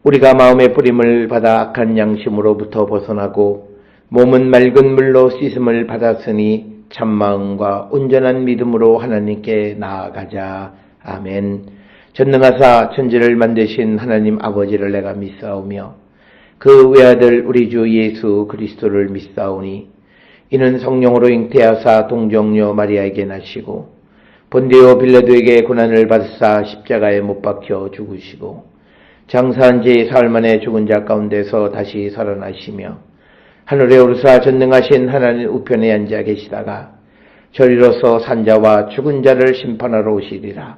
우리가 마음의 뿌림을 받아 악한 양심으로부터 벗어나고 몸은 맑은 물로 씻음을 받았으니 참마음과 온전한 믿음으로 하나님께 나아가자. 아멘. 전능하사 천지를 만드신 하나님 아버지를 내가 믿사오며 그 외아들 우리 주 예수 그리스도를 믿사오니 이는 성령으로 잉태하사 동정녀 마리아에게 나시고 본디오 빌라도에게 고난을 받으사 십자가에 못 박혀 죽으시고 장사한 지 사흘 만에 죽은 자 가운데서 다시 살아나시며 하늘에 오르사 전능하신 하나님 우편에 앉아 계시다가 저리로서 산자와 죽은 자를 심판하러 오시리라.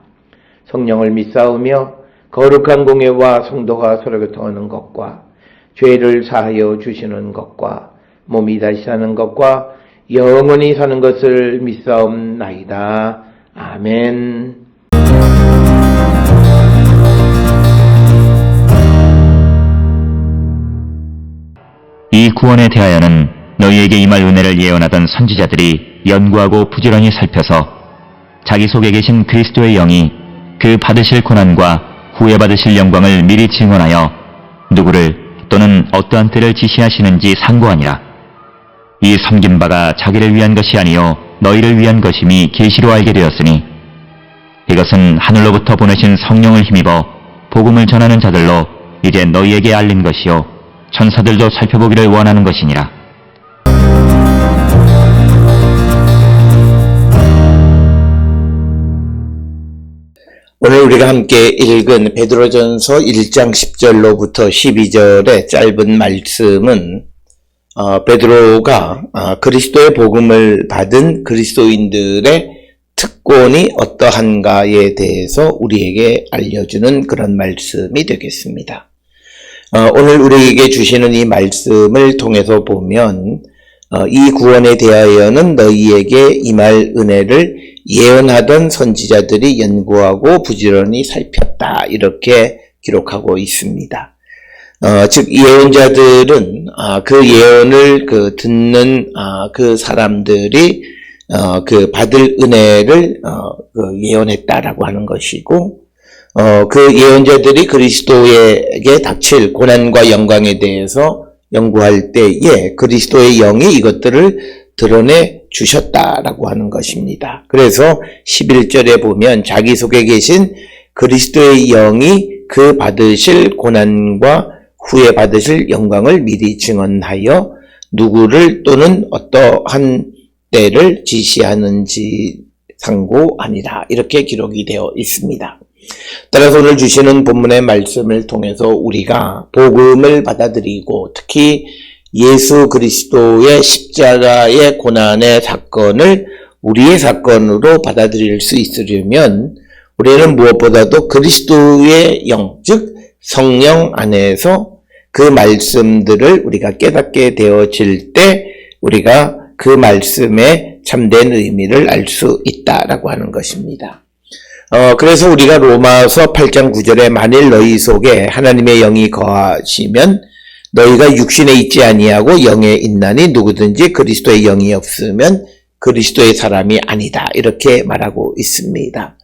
성령을 믿사오며 거룩한 공예와 성도가 서로 교통하는 것과 죄를 사하여 주시는 것과 몸이 다시 사는 것과 영원히 사는 것을 믿사옵나이다. 아멘. 이 구원에 대하여는 너희에게 임할 은혜를 예언하던 선지자들이 연구하고 부지런히 살펴서 자기 속에 계신 그리스도의 영이 그 받으실 고난과 후에 받으실 영광을 미리 증언하여 누구를 또는 어떠한 때를 지시하시는지 상고하니라. 이 섬긴 바가 자기를 위한 것이 아니요 너희를 위한 것임이 계시로 알게 되었으니 이것은 하늘로부터 보내신 성령을 힘입어 복음을 전하는 자들로 이제 너희에게 알린 것이요 천사들도 살펴보기를 원하는 것이니라. 오늘 우리가 함께 읽은 베드로전서 1장 10절로부터 12절의 짧은 말씀은 베드로가 그리스도의 복음을 받은 그리스도인들의 특권이 어떠한가에 대해서 우리에게 알려주는 그런 말씀이 되겠습니다. 오늘 우리에게 주시는 이 말씀을 통해서 보면 이 구원에 대하여는 너희에게 임할 은혜를 예언하던 선지자들이 연구하고 부지런히 살폈다. 이렇게 기록하고 있습니다. 즉 예언자들은 그 예언을 듣는 그 사람들이 그 받을 은혜를 예언했다라고 하는 것이고 그 예언자들이 그리스도에게 닥칠 고난과 영광에 대해서 연구할 때에 그리스도의 영이 이것들을 드러내 주셨다라고 하는 것입니다. 그래서 11절에 보면 자기 속에 계신 그리스도의 영이 그 받으실 고난과 후에 받으실 영광을 미리 증언하여 누구를 또는 어떠한 때를 지시하는지 상고하니라. 이렇게 기록이 되어 있습니다. 따라서 오늘 주시는 본문의 말씀을 통해서 우리가 복음을 받아들이고 특히 예수 그리스도의 십자가의 고난의 사건을 우리의 사건으로 받아들일 수 있으려면 우리는 무엇보다도 그리스도의 영, 즉 성령 안에서 그 말씀들을 우리가 깨닫게 되어질 때 우리가 그 말씀의 참된 의미를 알 수 있다라고 하는 것입니다. 그래서 우리가 로마서 8장 9절에 만일 너희 속에 하나님의 영이 거하시면 너희가 육신에 있지 아니하고 영에 있나니 누구든지 그리스도의 영이 없으면 그리스도의 사람이 아니다. 이렇게 말하고 있습니다.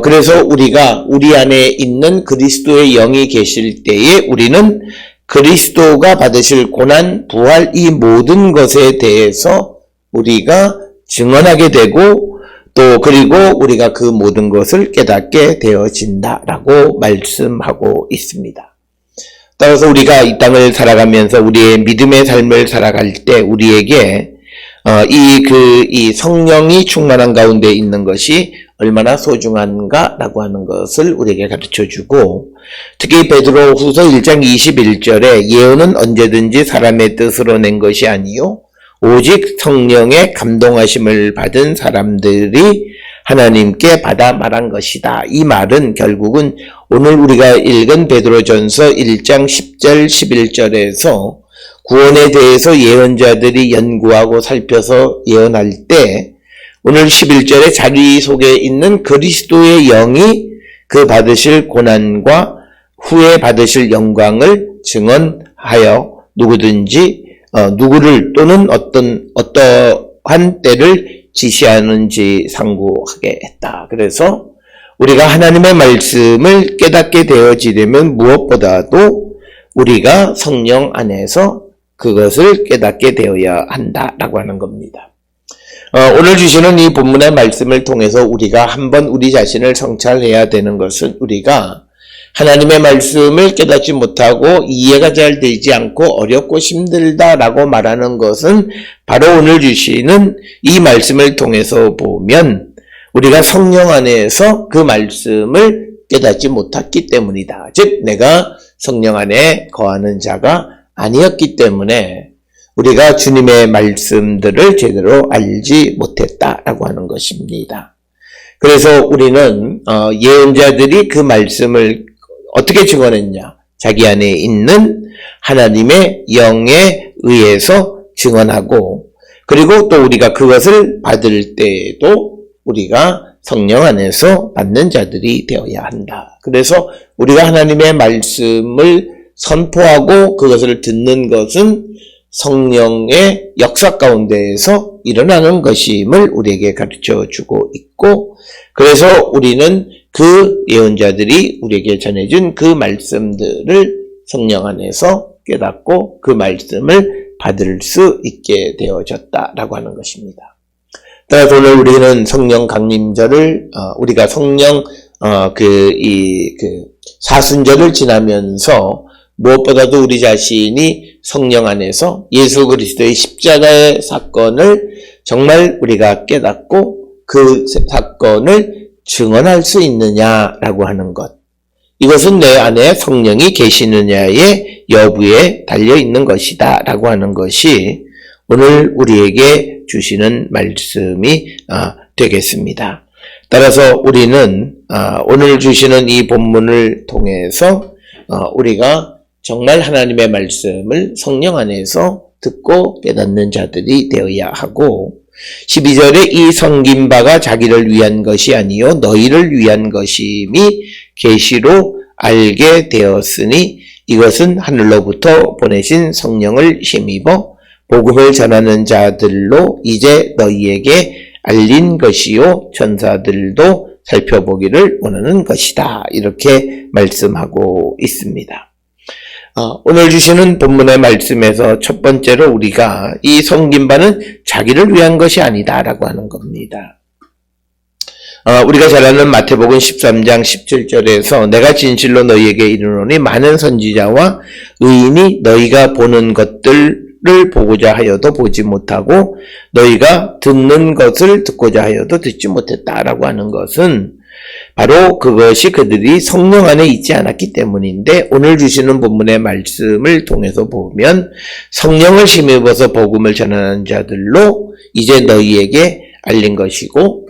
그래서 우리가 우리 안에 있는 그리스도의 영이 계실 때에 우리는 그리스도가 받으실 고난, 부활 이 모든 것에 대해서 우리가 증언하게 되고 또 그리고 우리가 그 모든 것을 깨닫게 되어진다라고 말씀하고 있습니다. 따라서 우리가 이 땅을 살아가면서 우리의 믿음의 삶을 살아갈 때 우리에게 이 성령이 충만한 가운데 있는 것이 얼마나 소중한가라고 하는 것을 우리에게 가르쳐주고 특히 베드로 후서 1장 21절에 예언은 언제든지 사람의 뜻으로 낸 것이 아니요 오직 성령의 감동하심을 받은 사람들이 하나님께 받아 말한 것이다. 이 말은 결국은 오늘 우리가 읽은 베드로전서 1장 10절 11절에서 구원에 대해서 예언자들이 연구하고 살펴서 예언할 때 오늘 11절에 자기 속에 있는 그리스도의 영이 그 받으실 고난과 후에 받으실 영광을 증언하여 누구든지 누구를 또는 어떠한 때를 지시하는지 상고하게 했다. 그래서 우리가 하나님의 말씀을 깨닫게 되어지려면 무엇보다도 우리가 성령 안에서 그것을 깨닫게 되어야 한다라고 하는 겁니다. 오늘 주시는 이 본문의 말씀을 통해서 우리가 한번 우리 자신을 성찰해야 되는 것은 우리가 하나님의 말씀을 깨닫지 못하고 이해가 잘 되지 않고 어렵고 힘들다라고 말하는 것은 바로 오늘 주시는 이 말씀을 통해서 보면 우리가 성령 안에서 그 말씀을 깨닫지 못했기 때문이다. 즉 내가 성령 안에 거하는 자가 아니었기 때문에 우리가 주님의 말씀들을 제대로 알지 못했다라고 하는 것입니다. 그래서 우리는 예언자들이 그 말씀을 어떻게 증언했냐? 자기 안에 있는 하나님의 영에 의해서 증언하고, 그리고 또 우리가 그것을 받을 때에도 우리가 성령 안에서 받는 자들이 되어야 한다. 그래서 우리가 하나님의 말씀을 선포하고 그것을 듣는 것은 성령의 역사 가운데에서 일어나는 것임을 우리에게 가르쳐 주고 있고, 그래서 우리는 그 예언자들이 우리에게 전해준 그 말씀들을 성령 안에서 깨닫고 그 말씀을 받을 수 있게 되어졌다라고 하는 것입니다. 따라서 오늘 우리는 성령 강림절을 우리가 성령 사순절을 지나면서 무엇보다도 우리 자신이 성령 안에서 예수 그리스도의 십자가의 사건을 정말 우리가 깨닫고 그 사건을 증언할 수 있느냐라고 하는 것. 이것은 내 안에 성령이 계시느냐의 여부에 달려있는 것이다 라고 하는 것이 오늘 우리에게 주시는 말씀이 되겠습니다. 따라서 우리는 오늘 주시는 이 본문을 통해서 우리가 정말 하나님의 말씀을 성령 안에서 듣고 깨닫는 자들이 되어야 하고, 12절에 이 섬긴 바가 자기를 위한 것이 아니요 너희를 위한 것임이 계시로 알게 되었으니 이것은 하늘로부터 보내신 성령을 힘입어 복음을 전하는 자들로 이제 너희에게 알린 것이요 천사들도 살펴보기를 원하는 것이다. 이렇게 말씀하고 있습니다. 오늘 주시는 본문의 말씀에서 첫 번째로 우리가 이 섬긴 바는 자기를 위한 것이 아니다라고 하는 겁니다. 우리가 잘 아는 마태복음 13장 17절에서 내가 진실로 너희에게 이르노니 많은 선지자와 의인이 너희가 보는 것들을 보고자 하여도 보지 못하고 너희가 듣는 것을 듣고자 하여도 듣지 못했다라고 하는 것은 바로 그것이 그들이 성령 안에 있지 않았기 때문인데, 오늘 주시는 본문의 말씀을 통해서 보면 성령을 힘입어서 복음을 전하는 자들로 이제 너희에게 알린 것이고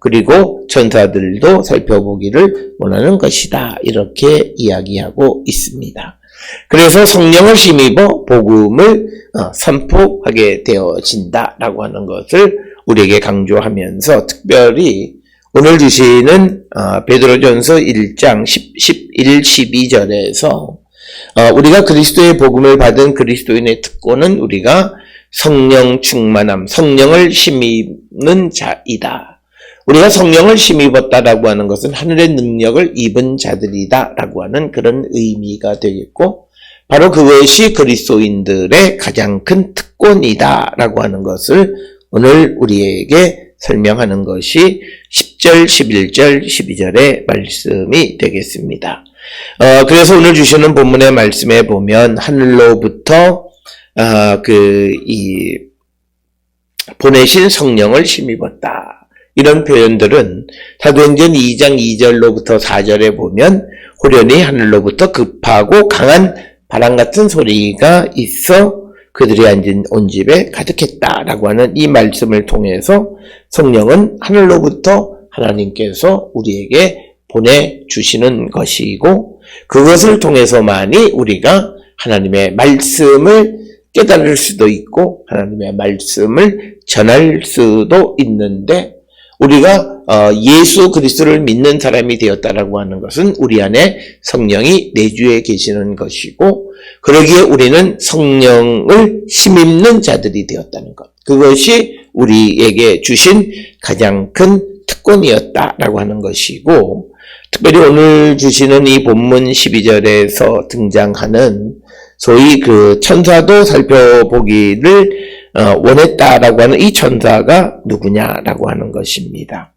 그리고 천사들도 살펴보기를 원하는 것이다. 이렇게 이야기하고 있습니다. 그래서 성령을 힘입어 복음을 선포하게 되어진다라고 하는 것을 우리에게 강조하면서 특별히 오늘 주시는 베드로전서 1장 11, 12절에서 우리가 그리스도의 복음을 받은 그리스도인의 특권은 우리가 성령 충만함, 성령을 힘입는 자이다. 우리가 성령을 힘입었다라고 하는 것은 하늘의 능력을 입은 자들이다라고 하는 그런 의미가 되겠고, 바로 그것이 그리스도인들의 가장 큰 특권이다라고 하는 것을 오늘 우리에게 설명하는 것이 10절, 11절, 12절의 말씀이 되겠습니다. 그래서 오늘 주시는 본문의 말씀에 보면 하늘로부터 보내신 성령을 힘입었다. 이런 표현들은 사도행전 2장 2절로부터 4절에 보면 호련히 하늘로부터 급하고 강한 바람 같은 소리가 있어 그들이 앉은 온 집에 가득했다라고 하는 이 말씀을 통해서 성령은 하늘로부터 하나님께서 우리에게 보내주시는 것이고, 그것을 통해서만이 우리가 하나님의 말씀을 깨달을 수도 있고 하나님의 말씀을 전할 수도 있는데, 우리가 예수 그리스도를 믿는 사람이 되었다라고 하는 것은 우리 안에 성령이 내주에 계시는 것이고, 그러기에 우리는 성령을 힘입는 자들이 되었다는 것. 그것이 우리에게 주신 가장 큰 특권이었다라고 하는 것이고, 특별히 오늘 주시는 이 본문 12절에서 등장하는 소위 그 천사도 살펴보기를 원했다라고 하는 이 천사가 누구냐라고 하는 것입니다.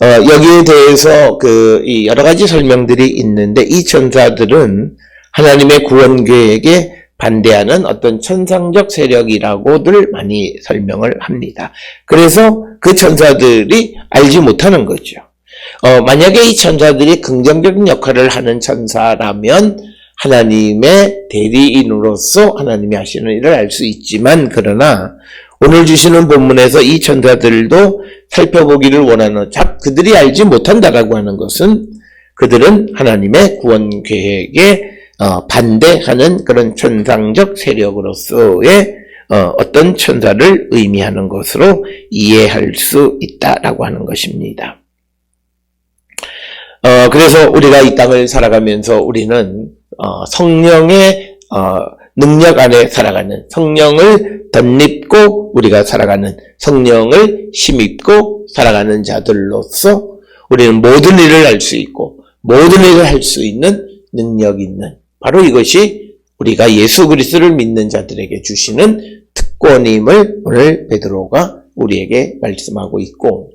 여기에 대해서 이 여러 가지 설명들이 있는데, 이 천사들은 하나님의 구원 계획에 반대하는 어떤 천상적 세력이라고들 많이 설명을 합니다. 그래서 그 천사들이 알지 못하는 거죠. 만약에 이 천사들이 긍정적인 역할을 하는 천사라면 하나님의 대리인으로서 하나님이 하시는 일을 알 수 있지만, 그러나 오늘 주시는 본문에서 이 천사들도 살펴보기를 원하는 그들이 알지 못한다라고 하는 것은 그들은 하나님의 구원 계획에 반대하는 그런 천상적 세력으로서의 어떤 천사를 의미하는 것으로 이해할 수 있다라고 하는 것입니다. 그래서 우리가 이 땅을 살아가면서 우리는 성령의 능력 안에 살아가는, 성령을 덧입고 우리가 살아가는, 성령을 힘입고 살아가는 자들로서 우리는 모든 일을 할 수 있고 모든 일을 할 수 있는 능력 있는, 바로 이것이 우리가 예수 그리스도를 믿는 자들에게 주시는 특권임을 오늘 베드로가 우리에게 말씀하고 있고,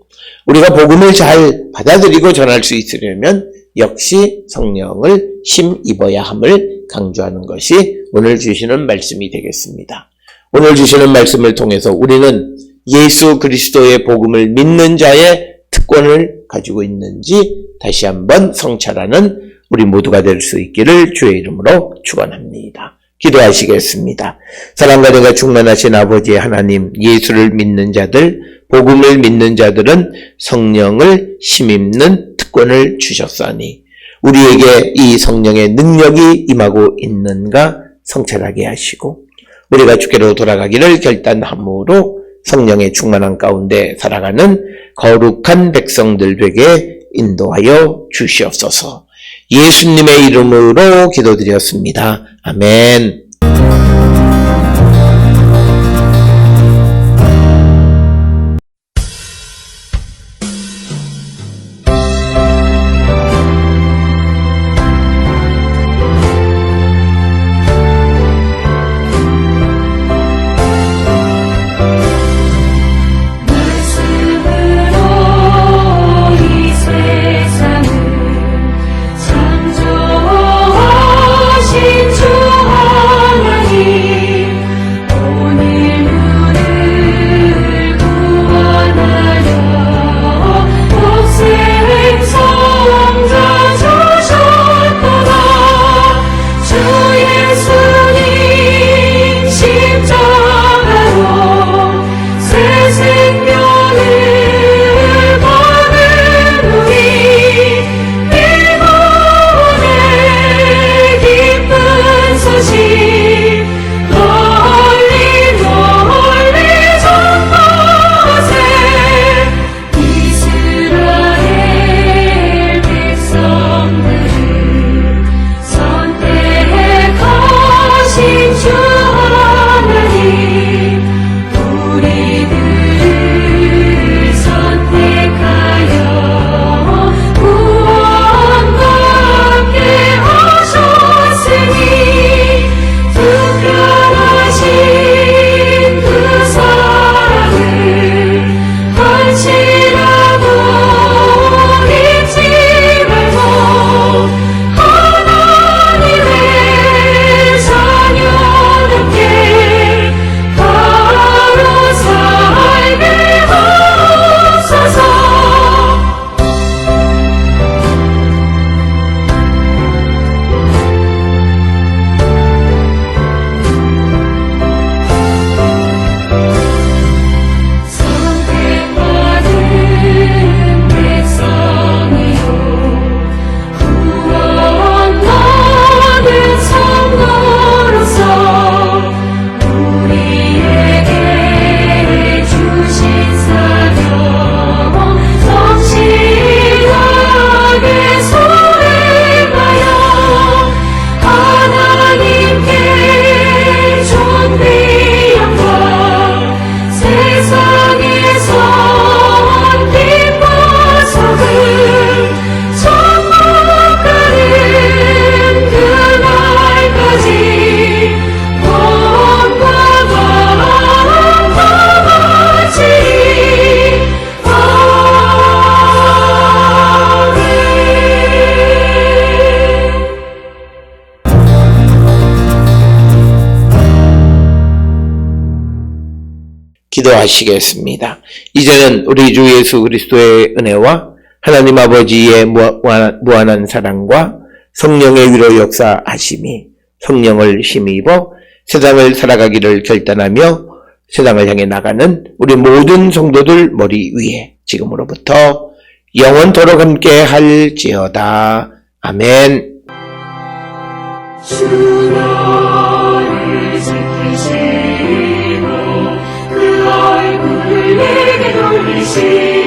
우리가 복음을 잘 받아들이고 전할 수 있으려면 역시 성령을 힘입어야 함을 강조하는 것이 오늘 주시는 말씀이 되겠습니다. 오늘 주시는 말씀을 통해서 우리는 예수 그리스도의 복음을 믿는 자의 특권을 가지고 있는지 다시 한번 성찰하는 우리 모두가 될 수 있기를 주의 이름으로 축원합니다. 기도하시겠습니다. 사랑과 은혜가 충만하신 아버지 하나님, 예수를 믿는 자들, 복음을 믿는 자들은 성령을 힘입는 특권을 주셨사니 우리에게 이 성령의 능력이 임하고 있는가 성찰하게 하시고, 우리가 주께로 돌아가기를 결단함으로 성령의 충만한 가운데 살아가는 거룩한 백성들 되게 인도하여 주시옵소서. 예수님의 이름으로 기도드렸습니다. 아멘. 창조하신 주 기도하시겠습니다. 이제는 우리 주 예수 그리스도의 은혜와 하나님 아버지의 무한한 사랑과 성령의 위로 역사하심이 성령을 힘입어 세상을 살아가기를 결단하며 세상을 향해 나가는 우리 모든 성도들 머리 위에 지금으로부터 영원토록 함께 할지어다. 아멘. 주 나를 지키시고 그 얼굴을 내게 돌리시고